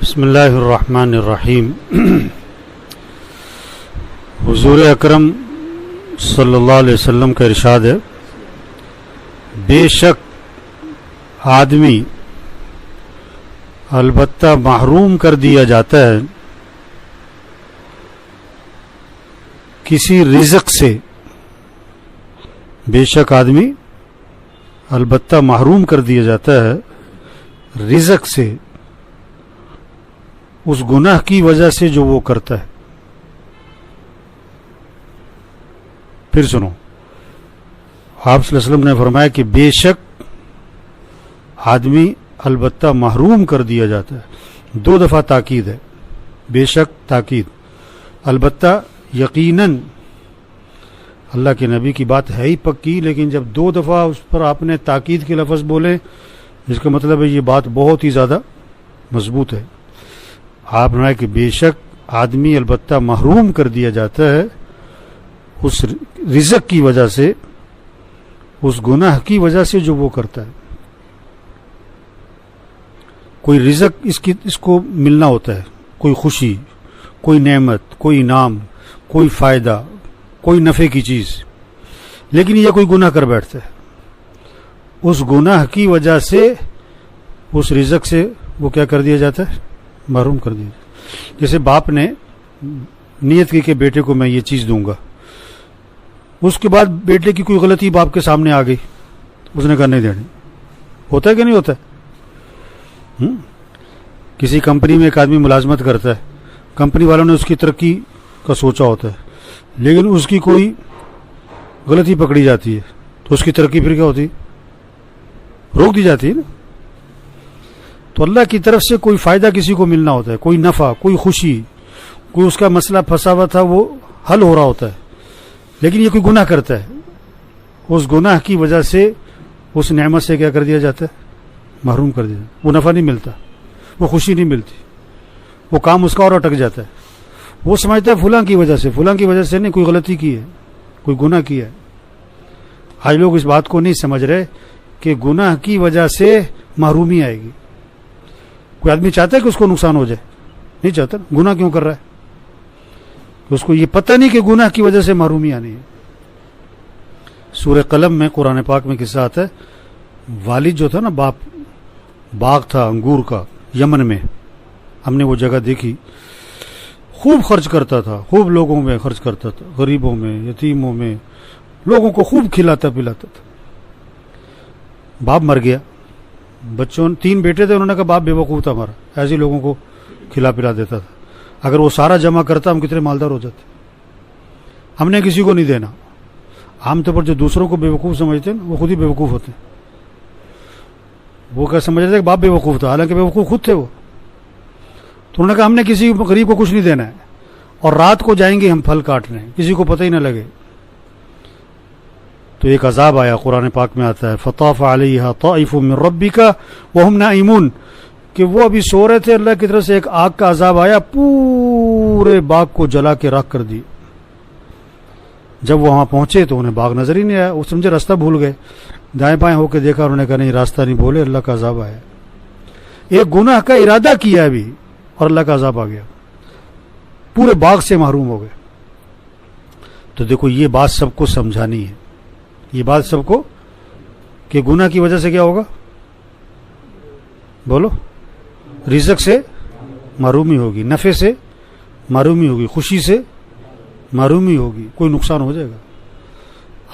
بسم اللہ الرحمن الرحیم۔ حضور اکرم صلی اللہ علیہ وسلم کا ارشاد ہے، بے شک آدمی البتہ محروم کر دیا جاتا ہے کسی رزق سے، بے شک آدمی البتہ محروم کر دیا جاتا ہے رزق سے اس گناہ کی وجہ سے جو وہ کرتا ہے۔ پھر سنو، آپ صلی اللہ علیہ وسلم نے فرمایا کہ بے شک آدمی البتہ محروم کر دیا جاتا ہے۔ 2 دفعہ تاکید ہے، بے شک تاکید، البتہ یقیناً اللہ کے نبی کی بات ہے ہی پکی، لیکن جب 2 دفعہ اس پر آپ نے تاکید کے لفظ بولے، جس کا مطلب ہے یہ بات بہت ہی زیادہ مضبوط ہے۔ آپ نے کہ بے شک آدمی البتہ محروم کر دیا جاتا ہے اس رزق کی وجہ سے، اس گناہ کی وجہ سے جو وہ کرتا ہے۔ کوئی رزق اس کو ملنا ہوتا ہے، کوئی خوشی، کوئی نعمت، کوئی انعام، کوئی فائدہ، کوئی نفع کی چیز، لیکن یہ کوئی گناہ کر بیٹھتا ہے، اس گناہ کی وجہ سے اس رزق سے وہ کیا کر دیا جاتا ہے؟ محروم کر دیا۔ جیسے باپ نے نیت کی کہ بیٹے کو میں یہ چیز دوں گا، اس کے بعد بیٹے کی کوئی غلطی باپ کے سامنے آ گئی، اس نے کہا نہیں دینی۔ ہوتا ہے کہ نہیں ہوتا ہے؟ کسی کمپنی میں ایک آدمی ملازمت کرتا ہے، کمپنی والوں نے اس کی ترقی کا سوچا ہوتا ہے، لیکن اس کی کوئی غلطی پکڑی جاتی ہے تو اس کی ترقی پھر کیا ہوتی ہے؟ روک دی جاتی ہے نا۔ تو اللہ کی طرف سے کوئی فائدہ کسی کو ملنا ہوتا ہے، کوئی نفع، کوئی خوشی، کوئی اس کا مسئلہ پھنسا ہوا تھا وہ حل ہو رہا ہوتا ہے، لیکن یہ کوئی گناہ کرتا ہے، اس گناہ کی وجہ سے اس نعمت سے کیا کر دیا جاتا ہے؟ محروم کر دیا جاتا ہے۔ وہ نفع نہیں ملتا، وہ خوشی نہیں ملتی، وہ کام اس کا اور اٹک جاتا ہے۔ وہ سمجھتا ہے فلاں کی وجہ سے، فلاں کی وجہ سے نہیں، کوئی غلطی کی ہے، کوئی گناہ کیا ہے۔ آج لوگ اس بات کو نہیں سمجھ رہے کہ گناہ کی وجہ سے محرومی آئے گی۔ کوئی آدمی چاہتا ہے کہ اس کو نقصان ہو جائے؟ نہیں چاہتا۔ گناہ کیوں کر رہا ہے؟ اس کو یہ پتہ نہیں کہ گناہ کی وجہ سے محرومی آنی ہے۔ سورہ قلم میں قرآن پاک میں قصہ آتا ہے، والد جو تھا نا، باپ، باغ تھا انگور کا یمن میں، ہم نے وہ جگہ دیکھی، خوب خرچ کرتا تھا، خوب لوگوں میں خرچ کرتا تھا، غریبوں میں، یتیموں میں، لوگوں کو خوب کھلاتا پلاتا تھا۔ باپ مر گیا، بچوں 3 بیٹے تھے، انہوں نے کہا باپ بے وقوف تھا ہمارا، ایسے لوگوں کو کھلا پلا دیتا تھا، اگر وہ سارا جمع کرتا ہم کتنے مالدار ہو جاتے۔ ہم نے کسی کو نہیں دینا۔ عام طور پر جو دوسروں کو بے وقوف سمجھتے ہیں وہ خود ہی بے وقوف ہوتے ہیں۔ وہ کیا سمجھ رہے تھے کہ باپ بے وقوف تھا، حالانکہ بے وقوف خود تھے وہ۔ تو انہوں نے کہا ہم نے کسی غریب کو کچھ نہیں دینا ہے، اور رات کو جائیں گے ہم پھل کاٹنے، کسی کو پتہ ہی نہ لگے۔ تو ایک عذاب آیا، قرآن پاک میں آتا ہے فطاف علیہا طائف من ربک وہم نائمون، کہ وہ ابھی سو رہے تھے، اللہ کی طرف سے ایک آگ کا عذاب آیا، پورے باغ کو جلا کے راکھ کر دی۔ جب وہ وہاں پہنچے تو انہیں باغ نظر ہی نہیں آیا، وہ سمجھے راستہ بھول گئے، دائیں بائیں ہو کے دیکھا، انہوں نے کہا نہیں راستہ نہیں بولے، اللہ کا عذاب آیا۔ ایک گناہ کا ارادہ کیا ابھی اور اللہ کا عذاب آ گیا، پورے باغ سے محروم ہو گئے۔ تو دیکھو یہ بات سب کو سمجھانی ہے، یہ بات سب کو، کہ گناہ کی وجہ سے کیا ہوگا؟ بولو، رزق سے محرومی ہوگی، نفع سے محرومی ہوگی، خوشی سے محرومی ہوگی، کوئی نقصان ہو جائے گا۔